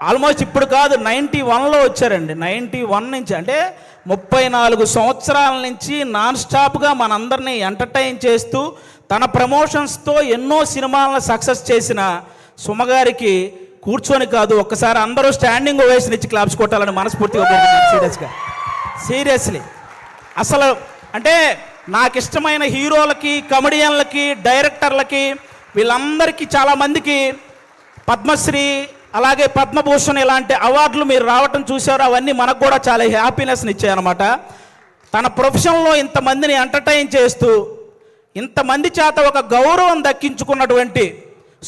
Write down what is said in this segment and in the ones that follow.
Almost ఇప్పుడు కాదు 91లో వచ్చారండి. 91 నుంచి, అంటే 34 సంవత్సరాల నుంచి నాన్ స్టాప్గా మనందరినీ ఎంటర్టైన్ చేస్తూ తన ప్రమోషన్స్తో ఎన్నో సినిమాలను సక్సెస్ చేసిన సుమగారికి కూర్చొని కాదు, ఒక్కసారి అందరూ స్టాండింగ్ ఓవేషన్ ఇచ్చి క్లాప్స్ కొట్టాలని మనస్ఫూర్తిగా కోరుకుంటున్నాను. సీరియస్లీ అసలు అంటే నాకు ఇష్టమైన హీరోలకి, కమెడియన్లకి, డైరెక్టర్లకి, వీళ్ళందరికీ చాలామందికి పద్మశ్రీ అలాగే పద్మభూషణ్ ఇలాంటి అవార్డులు మీరు రావటం చూశారు. అవన్నీ మనకు కూడా చాలా హ్యాపీనెస్ని ఇచ్చాయన్నమాట. తన ప్రొఫెషన్లో ఇంతమందిని ఎంటర్టైన్ చేస్తూ ఇంతమంది చేత ఒక గౌరవం దక్కించుకున్నటువంటి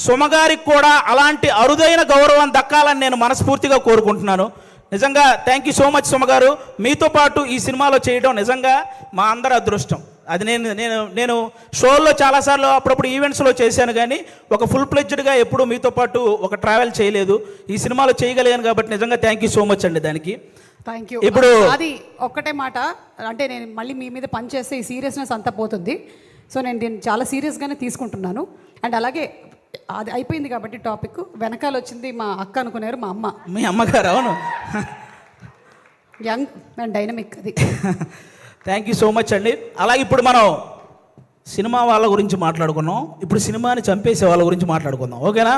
సుమగారికి కూడా అలాంటి అరుదైన గౌరవం దక్కాలని నేను మనస్ఫూర్తిగా కోరుకుంటున్నాను. నిజంగా థ్యాంక్ యూ సో మచ్ సుమగారు. మీతో పాటు ఈ సినిమాలో చేయడం నిజంగా మా అందరి అదృష్టం. అది నేను షోల్లో చాలాసార్లు అప్పుడప్పుడు ఈవెంట్స్లో చేశాను, కానీ ఒక ఫుల్ ప్లెడ్జ్డ్గా ఎప్పుడూ మీతో పాటు ఒక ట్రావెల్ చేయలేదు. ఈ సినిమాలో చేయగలిగాను కాబట్టి నిజంగా థ్యాంక్ యూ సో మచ్ అండి దానికి. Thank you. ఇప్పుడు అది ఒక్కటే మాట, అంటే నేను మళ్ళీ మీ మీద పని చేస్తే ఈ సీరియస్నెస్ అంతా పోతుంది. సో నేను దీన్ని చాలా సీరియస్గానే తీసుకుంటున్నాను. అండ్ అలాగే అది అయిపోయింది కాబట్టి టాపిక్ వెనకాల వచ్చింది మా అక్క అనుకున్నారు, మా అమ్మ. మీ అమ్మగారు? అవును, యంగ్ అండ్ డైనమిక్. అది థ్యాంక్ యూ సో మచ్ అండి. అలాగే ఇప్పుడు మనం సినిమా వాళ్ళ గురించి మాట్లాడుకున్నాం, ఇప్పుడు సినిమాని చంపేసే వాళ్ళ గురించి మాట్లాడుకుందాం, ఓకేనా?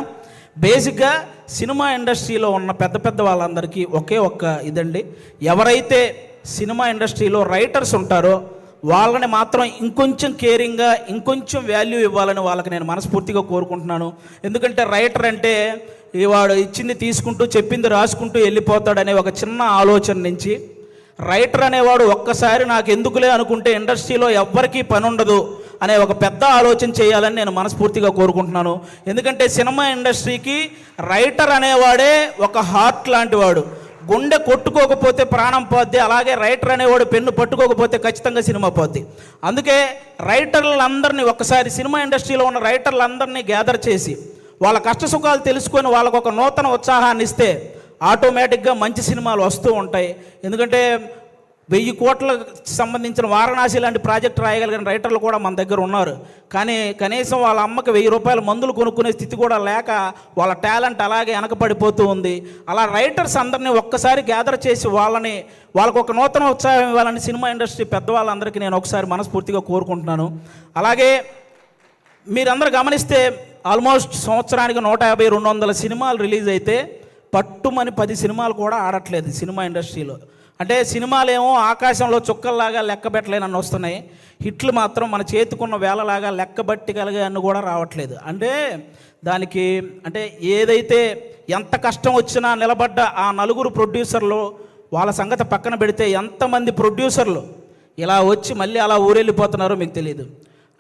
బేసిక్గా సినిమా ఇండస్ట్రీలో ఉన్న పెద్ద పెద్ద వాళ్ళందరికీ ఒకే ఒక్క ఇదండి, ఎవరైతే సినిమా ఇండస్ట్రీలో రైటర్స్ ఉంటారో వాళ్ళని మాత్రం ఇంకొంచెం కేరింగ్గా, ఇంకొంచెం వాల్యూ ఇవ్వాలని వాళ్ళకి నేను మనస్ఫూర్తిగా కోరుకుంటున్నాను. ఎందుకంటే రైటర్ అంటే వాడు ఇచ్చింది తీసుకుంటూ చెప్పింది రాసుకుంటూ వెళ్ళిపోతాడనే ఒక చిన్న ఆలోచన నుంచి రైటర్ అనేవాడు ఒక్కసారి నాకు ఎందుకులే అనుకుంటే ఇండస్ట్రీలో ఎవ్వరికీ పని ఉండదు అనే ఒక పెద్ద ఆలోచన చేయాలని నేను మనస్ఫూర్తిగా కోరుకుంటున్నాను. ఎందుకంటే సినిమా ఇండస్ట్రీకి రైటర్ అనేవాడే ఒక హార్ట్ లాంటి వాడు. గుండె కొట్టుకోకపోతే ప్రాణం పోద్ది, అలాగే రైటర్ అనేవాడు పెన్ను పట్టుకోకపోతే ఖచ్చితంగా సినిమా పోద్ది. అందుకే రైటర్లందరినీ ఒక్కసారి సినిమా ఇండస్ట్రీలో ఉన్న రైటర్లందరినీ గ్యాదర్ చేసి వాళ్ళ కష్టసుఖాలు తెలుసుకొని వాళ్ళకు ఒక నూతన ఉత్సాహాన్ని ఇస్తే ఆటోమేటిక్గా మంచి సినిమాలు వస్తూ ఉంటాయి. ఎందుకంటే 1000 కోట్లకు సంబంధించిన వారణాసి లాంటి ప్రాజెక్ట్ రాయగలిగిన రైటర్లు కూడా మన దగ్గర ఉన్నారు. కానీ కనీసం వాళ్ళ అమ్మకి 1000 రూపాయల మందులు కొనుక్కునే స్థితి కూడా లేక వాళ్ళ టాలెంట్ అలాగే వెనకపడిపోతూ ఉంది. అలా రైటర్స్ అందరినీ ఒక్కసారి గ్యాదర్ చేసి వాళ్ళకు ఒక నూతన ఉత్సాహం ఇవ్వాలని సినిమా ఇండస్ట్రీ పెద్దవాళ్ళందరికీ నేను ఒకసారి మనస్ఫూర్తిగా కోరుకుంటున్నాను. అలాగే మీరందరూ గమనిస్తే ఆల్మోస్ట్ సంవత్సరానికి 150-200 సినిమాలు రిలీజ్ అయితే పట్టుమని 10 సినిమాలు కూడా ఆడట్లేదు సినిమా ఇండస్ట్రీలో. అంటే సినిమాలేమో ఆకాశంలో చుక్కల్లాగా లెక్క పెట్టలేనని వస్తున్నాయి, హిట్లు మాత్రం మన చేతికున్న వేలలాగా లెక్కబట్టగలిగే అన్ని కూడా రావట్లేదు. అంటే దానికి అంటే ఏదైతే ఎంత కష్టం వచ్చినా నిలబడ్డ ఆ 4 ప్రొడ్యూసర్లు వాళ్ళ సంగతి పక్కన పెడితే ఎంతమంది ప్రొడ్యూసర్లు ఇలా వచ్చి మళ్ళీ అలా ఊరెళ్ళిపోతున్నారో మీకు తెలియదు.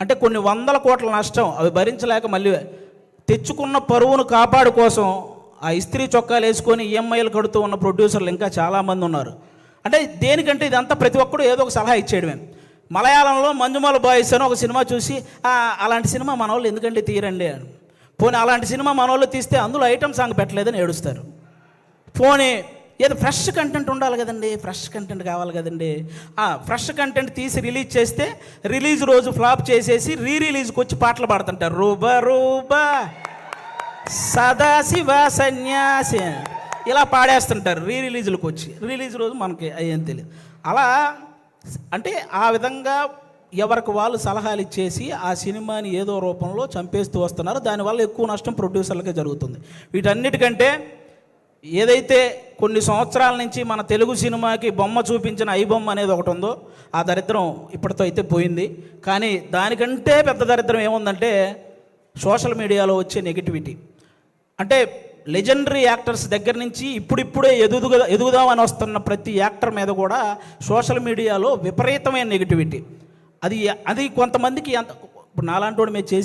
అంటే కొన్ని 100 కోట్ల నష్టం అవి భరించలేక మళ్ళీ తెచ్చుకున్న పరువును కాపాడు కోసం ఆ ఇస్త్రీ చొక్కాలు వేసుకొని ఈఎంఐలు కడుతూ ఉన్న ప్రొడ్యూసర్లు ఇంకా చాలామంది ఉన్నారు. అంటే దేనికంటే ఇదంతా ప్రతి ఒక్కడు ఏదో ఒక సలహా ఇచ్చేయడమే. మలయాళంలో మంజుమాల బాయ్స్ అని ఒక సినిమా చూసి అలాంటి సినిమా మన వాళ్ళు ఎందుకంటే తీరండి అని, పోనీ అలాంటి సినిమా మన వాళ్ళు తీస్తే అందులో ఐటమ్ సాంగ్ పెట్టలేదని ఏడుస్తారు. పోనీ ఏదో ఫ్రెష్ కంటెంట్ ఉండాలి కదండి, ఫ్రెష్ కంటెంట్ కావాలి కదండి, ఫ్రెష్ కంటెంట్ తీసి రిలీజ్ చేస్తే రిలీజ్ రోజు ఫ్లాప్ చేసేసి రిలీజ్కి వచ్చి పాటలు పాడుతుంటారు. రూబా రూబా సదాశివ సన్యాసి ఇలా పాడేస్తుంటారు రిలీజులకు వచ్చి. రిలీజ్ రోజు మనకి అయ్యేం తెలియదు. అలా అంటే ఆ విధంగా ఎవరికి వాళ్ళు సలహాలు ఇచ్చేసి ఆ సినిమాని ఏదో రూపంలో చంపేస్తూ వస్తున్నారు. దానివల్ల ఎక్కువ నష్టం ప్రొడ్యూసర్లకే జరుగుతుంది. వీటన్నిటికంటే ఏదైతే కొన్ని సంవత్సరాల నుంచి మన తెలుగు సినిమాకి బొమ్మ చూపించిన ఐబొమ్మ అనేది ఒకటి ఉందో ఆ దరిద్రం ఇప్పటితో అయితే పోయింది. కానీ దానికంటే పెద్ద దరిద్రం ఏముందంటే సోషల్ మీడియాలో వచ్చే నెగిటివిటీ. అంటే లెజెండరీ యాక్టర్స్ దగ్గర నుంచి ఇప్పుడిప్పుడే ఎదుగుదామని వస్తున్న ప్రతి యాక్టర్ మీద కూడా సోషల్ మీడియాలో విపరీతమైన నెగిటివిటీ. అది కొంతమందికి ఇప్పుడు నాలాంటి వాడు మీరు చేసే